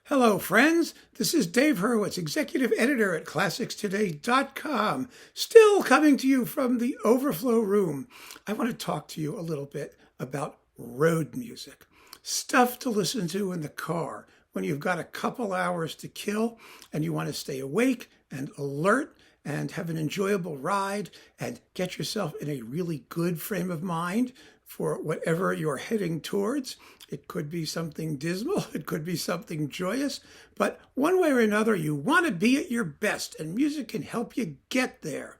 Hello, friends. This is Dave Hurwitz, executive editor at ClassicsToday.com, still coming to you from the overflow room. I want to talk to you a little bit about road music, stuff to listen to in the car when you've got a couple hours to kill and you want to stay awake and alert and have an enjoyable ride and get yourself in a really good frame of mind for whatever you're heading towards. It could be something dismal, it could be something joyous, but one way or another, you want to be at your best, and music can help you get there.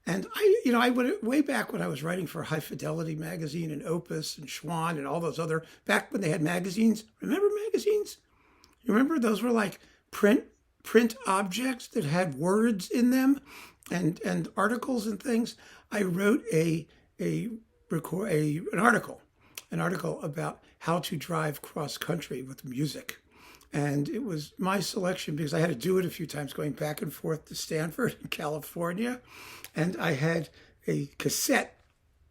And I went way back when I was writing for High Fidelity magazine and Opus and Schwann and all those other, back when they had magazines. Remember magazines? You remember those were like print objects that had words in them and articles and things. I wrote an article about how to drive cross country with music. And it was my selection because I had to do it a few times going back and forth to Stanford in California. And I had a cassette.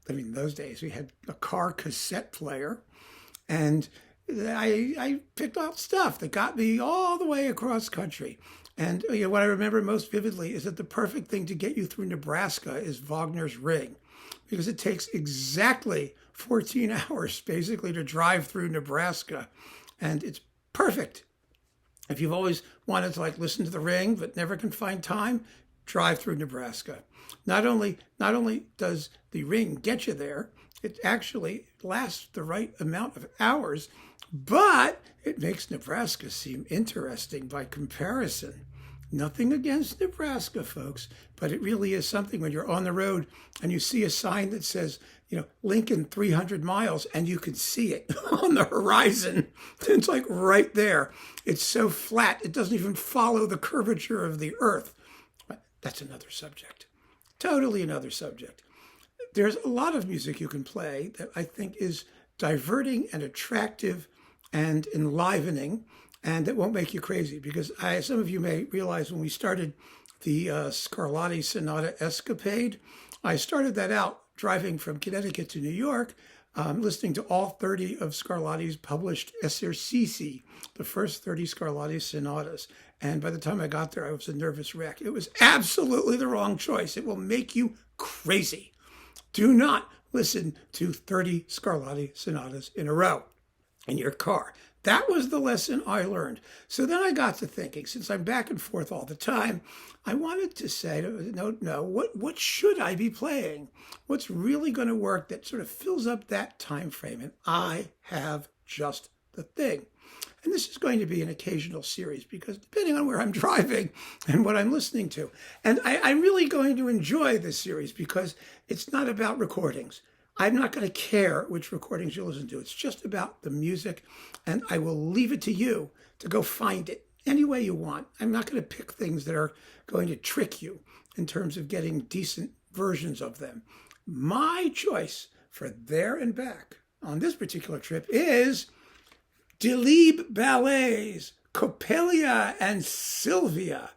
In those days we had a car cassette player. And I picked out stuff that got me all the way across country. And what I remember most vividly is that the perfect thing to get you through Nebraska is Wagner's Ring, because it takes exactly 14 hours basically to drive through Nebraska. And it's perfect. If you've always wanted to listen to the Ring but never can find time, drive through Nebraska. Not only does the Ring get you there, it actually lasts the right amount of hours, but it makes Nebraska seem interesting by comparison. Nothing against Nebraska, folks, but it really is something when you're on the road and you see a sign that says, Lincoln 300 miles, and you can see it on the horizon. It's like right there. It's so flat, it doesn't even follow the curvature of the earth. But that's another subject. Totally another subject. There's a lot of music you can play that I think is diverting and attractive and enlivening, and that won't make you crazy, because some of you may realize when we started the Scarlatti Sonata escapade, I started that out driving from Connecticut to New York, listening to all 30 of Scarlatti's published esercizi, the first 30 Scarlatti sonatas. And by the time I got there, I was a nervous wreck. It was absolutely the wrong choice. It will make you crazy. Do not listen to 30 Scarlatti sonatas in a row in your car. That was the lesson I learned. So then I got to thinking, since I'm back and forth all the time, I wanted to say, what should I be playing? What's really going to work that sort of fills up that time frame? And I have just the thing. And this is going to be an occasional series because depending on where I'm driving and what I'm listening to. And I'm really going to enjoy this series because it's not about recordings. I'm not going to care which recordings you listen to. It's just about the music, and I will leave it to you to go find it any way you want. I'm not going to pick things that are going to trick you in terms of getting decent versions of them. My choice for there and back on this particular trip is Delibes ballets, Coppélia and Sylvia.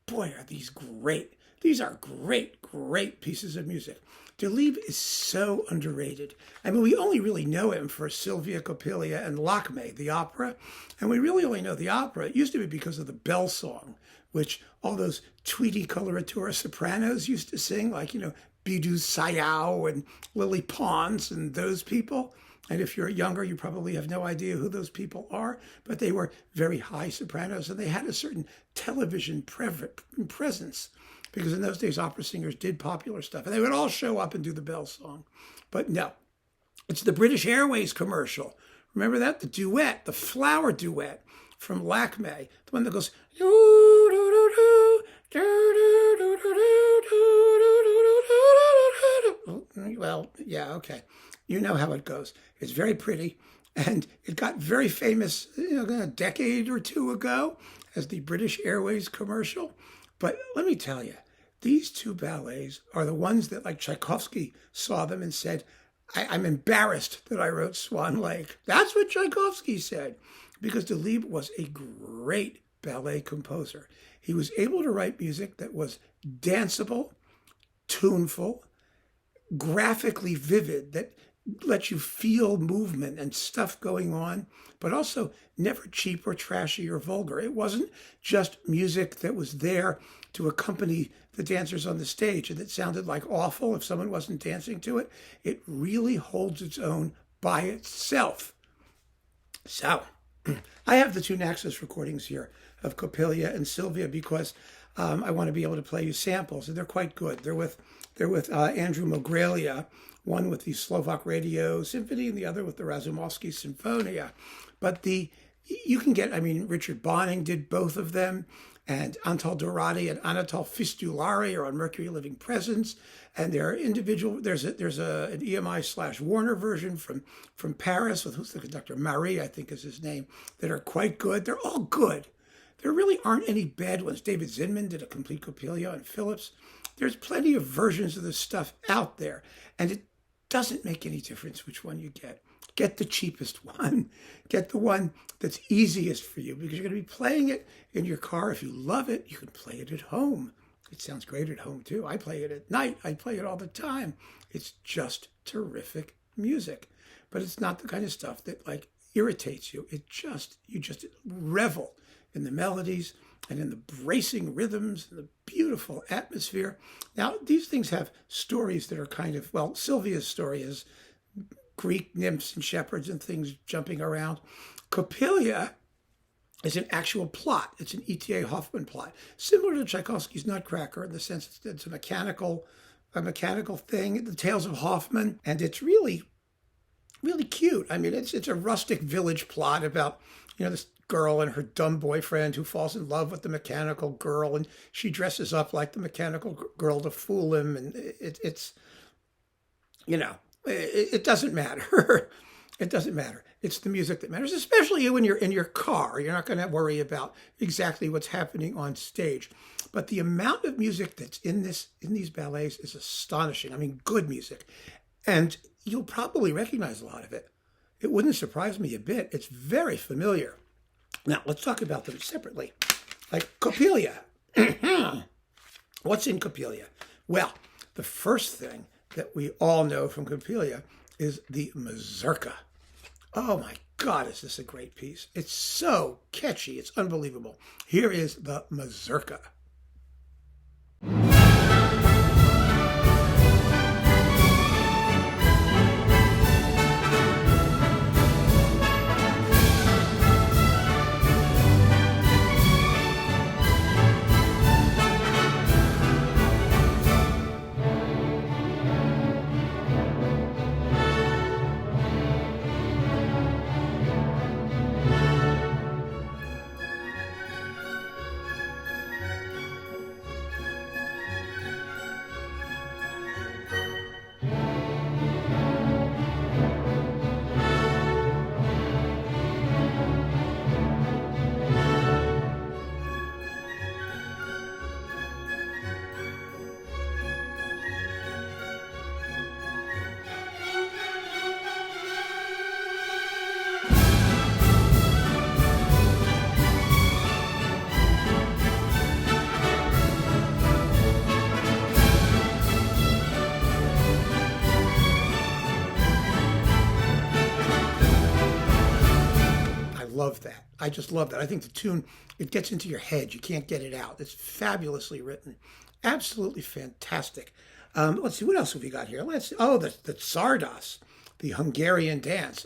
Boy, are these great. These are great, great pieces of music. Delibes is so underrated. We only really know him for Sylvia, Coppélia, and Lakmé, the opera. And we really only know the opera. It used to be because of the bell song, which all those Tweety coloratura sopranos used to sing, like, Bidou Sayao and Lily Pons and those people. And if you're younger, you probably have no idea who those people are, but they were very high sopranos, and they had a certain television presence. Because in those days, opera singers did popular stuff. And they would all show up and do the bell song. But no, it's the British Airways commercial. Remember that? The duet, the flower duet from Lakmé. The one that goes... Well, yeah, okay. You know how it goes. It's very pretty. And it got very famous a decade or two ago as the British Airways commercial. But let me tell you, these two ballets are the ones that, like Tchaikovsky saw them and said, I'm embarrassed that I wrote Swan Lake. That's what Tchaikovsky said, because Delibes was a great ballet composer. He was able to write music that was danceable, tuneful, graphically vivid, that let you feel movement and stuff going on, but also never cheap or trashy or vulgar. It wasn't just music that was there to accompany the dancers on the stage and that sounded like awful if someone wasn't dancing to it. It really holds its own by itself. So I have the two Naxos recordings here of Coppélia and Sylvia because I want to be able to play you samples, and they're quite good. They're with Andrew Mogrelia, one with the Slovak Radio Symphony and the other with the Razumovsky Sinfonia. But you can get, Richard Bonning did both of them, and Antal Dorati and Anatol Fistulari are on Mercury Living Presence, and they're individual. There's an EMI/Warner version from Paris with who's the conductor, Marie, I think is his name, that are quite good. They're all good. There really aren't any bad ones. David Zinman did a complete Coppélia and Phillips. There's plenty of versions of this stuff out there, and it doesn't make any difference which one you get. Get the cheapest one. Get the one that's easiest for you, because you're going to be playing it in your car. If you love it, you can play it at home. It sounds great at home too. I play it at night. I play it all the time. It's just terrific music, but it's not the kind of stuff that irritates you. You just revel in the melodies and in the bracing rhythms and the beautiful atmosphere. Now, these things have stories that are Sylvia's story is Greek nymphs and shepherds and things jumping around. Coppélia is an actual plot. It's an E.T.A. Hoffmann plot, similar to Tchaikovsky's Nutcracker in the sense it's a mechanical thing, the Tales of Hoffmann, and it's really, really cute. It's a rustic village plot about, this girl and her dumb boyfriend who falls in love with the mechanical girl, and she dresses up like the mechanical girl to fool him, and it doesn't matter. It doesn't matter. It's the music that matters, especially when you're in your car. You're not going to worry about exactly what's happening on stage. But the amount of music that's in these ballets is astonishing. Good music. And you'll probably recognize a lot of it. It wouldn't surprise me a bit. It's very familiar. Now, let's talk about them separately. Like Coppélia. What's in Coppélia? Well, the first thing that we all know from Coppélia is the mazurka. Oh my God, is this a great piece? It's so catchy. It's unbelievable. Here is the mazurka. Love that. I just love that. I think the tune, it gets into your head. You can't get it out. It's fabulously written. Absolutely fantastic. Let's see, what else have we got here? The Czardas, the Hungarian dance.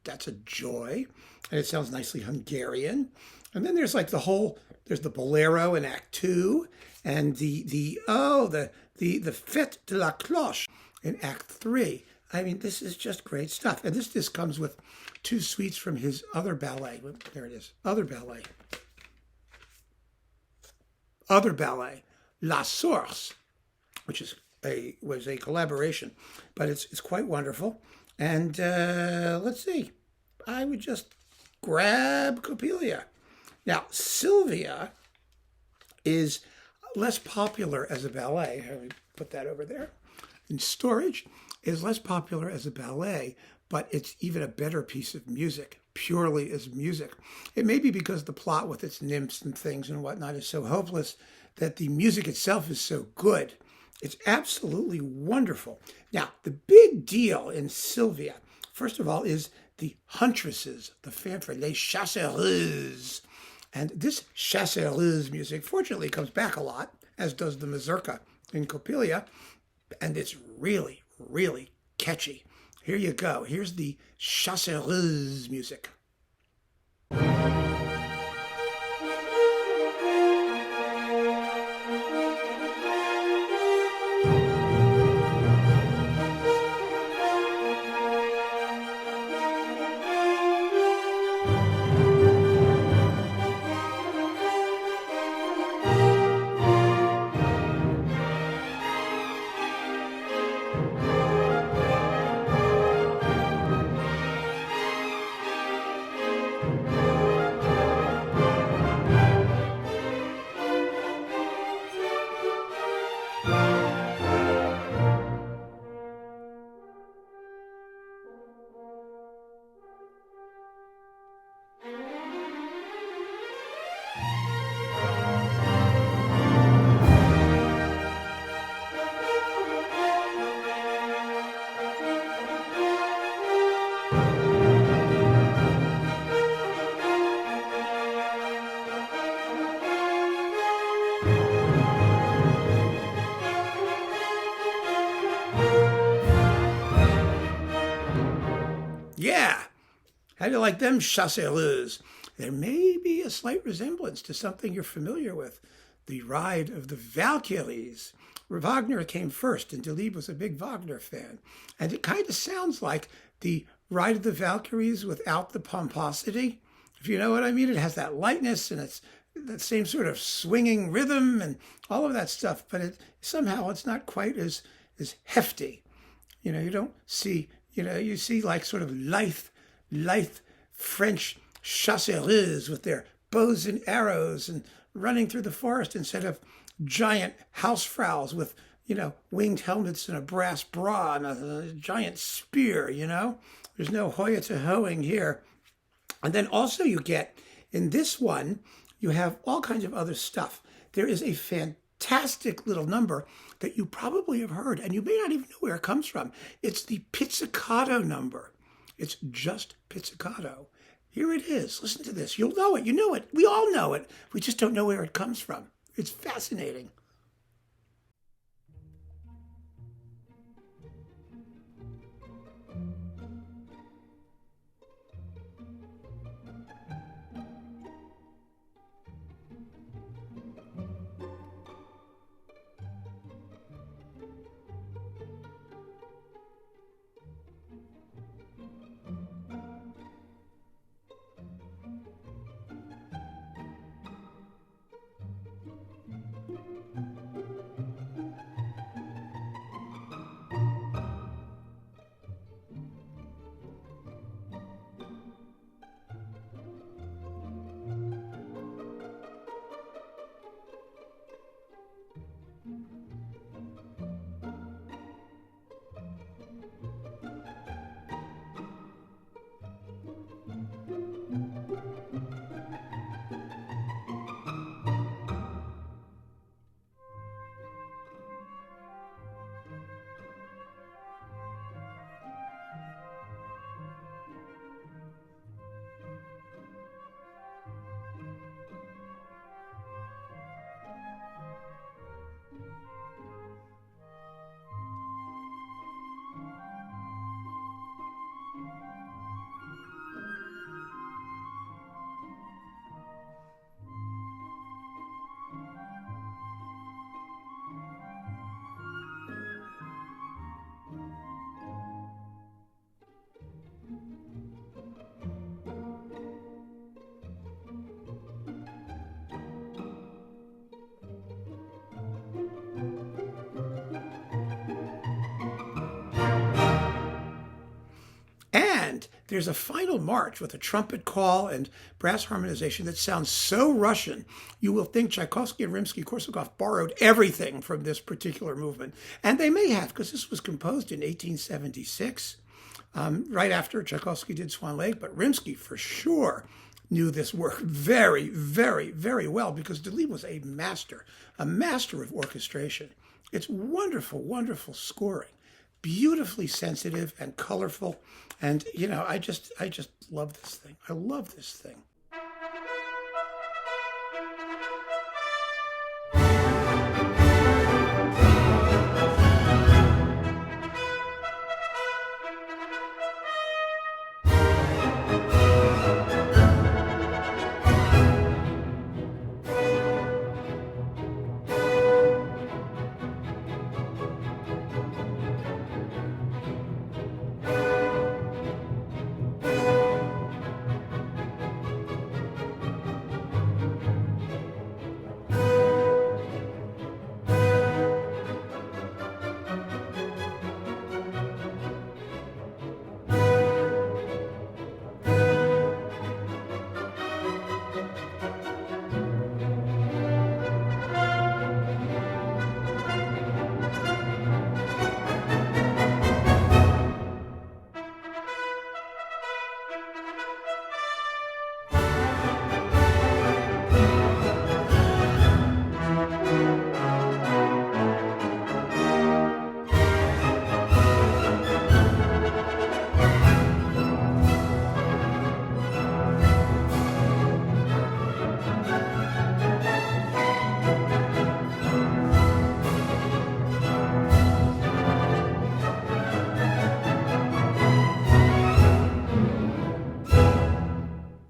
That's a joy. And it sounds nicely Hungarian. And then there's there's the bolero in Act 2, and the Fête de la Cloche in Act 3. This is just great stuff. And this comes with two suites from his other ballet. There it is. Other ballet, La Source, which was a collaboration, but it's quite wonderful. And let's see. I would just grab Coppélia. Now, Sylvia is less popular as a ballet. Let me put that over there in storage. Is less popular as a ballet, but it's even a better piece of music, purely as music. It may be because the plot with its nymphs and things and whatnot is so hopeless that the music itself is so good It's absolutely wonderful. Now, the big deal in Sylvia, first of all, is the huntresses, the fanfare, les chasseuses. And this chasseuse music, fortunately, comes back a lot, as does the mazurka in Coppélia, and it's really, really catchy. Here you go. Here's the chasseuse music. Yeah. How do you like them chasseurs? There may be a slight resemblance to something you're familiar with, the Ride of the Valkyries. Wagner came first, and Delibes was a big Wagner fan. And it kind of sounds like the Ride of the Valkyries without the pomposity, if you know what I mean. It has that lightness, and it's that same sort of swinging rhythm and all of that stuff, but somehow it's not quite as hefty. You don't see, you see like sort of lithe French chasseurs with their bows and arrows and running through the forest instead of giant housefrau's with, winged helmets and a brass bra and a giant spear, There's no Hoya to hoeing here. And then also you get, in this one, you have all kinds of other stuff. There is a fantastic little number that you probably have heard, and you may not even know where it comes from. It's the pizzicato number. It's just pizzicato. Here it is. Listen to this. You'll know it. You know it. We all know it. We just don't know where it comes from. It's fascinating. And there's a final march with a trumpet call and brass harmonization that sounds so Russian, you will think Tchaikovsky and Rimsky-Korsakov borrowed everything from this particular movement. And they may have, because this was composed in 1876, right after Tchaikovsky did Swan Lake. But Rimsky, for sure, knew this work very, very, very well, because Delibes was a master of orchestration. It's wonderful, wonderful scoring, beautifully sensitive and colorful. And I just love this thing. I love this thing.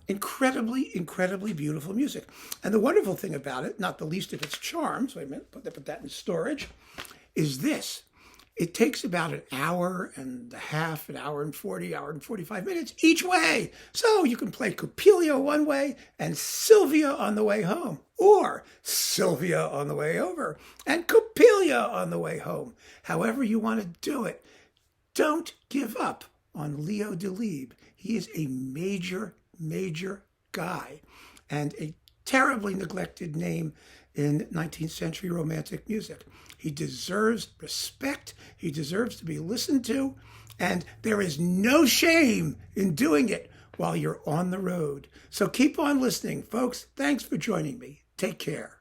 Incredibly, incredibly beautiful music. And the wonderful thing about it, not the least of its charms, wait a minute, put that in storage, is this. It takes about an hour and a half, an hour and 40, hour and 45 minutes each way. So you can play Coppélia one way and Sylvia on the way home, or Sylvia on the way over and Coppélia on the way home. However you want to do it. Don't give up on Léo Delibes. He is a major, major guy and a terribly neglected name in 19th century romantic music. He deserves respect. He deserves to be listened to. And there is no shame in doing it while you're on the road. So keep on listening, folks. Thanks for joining me. Take care.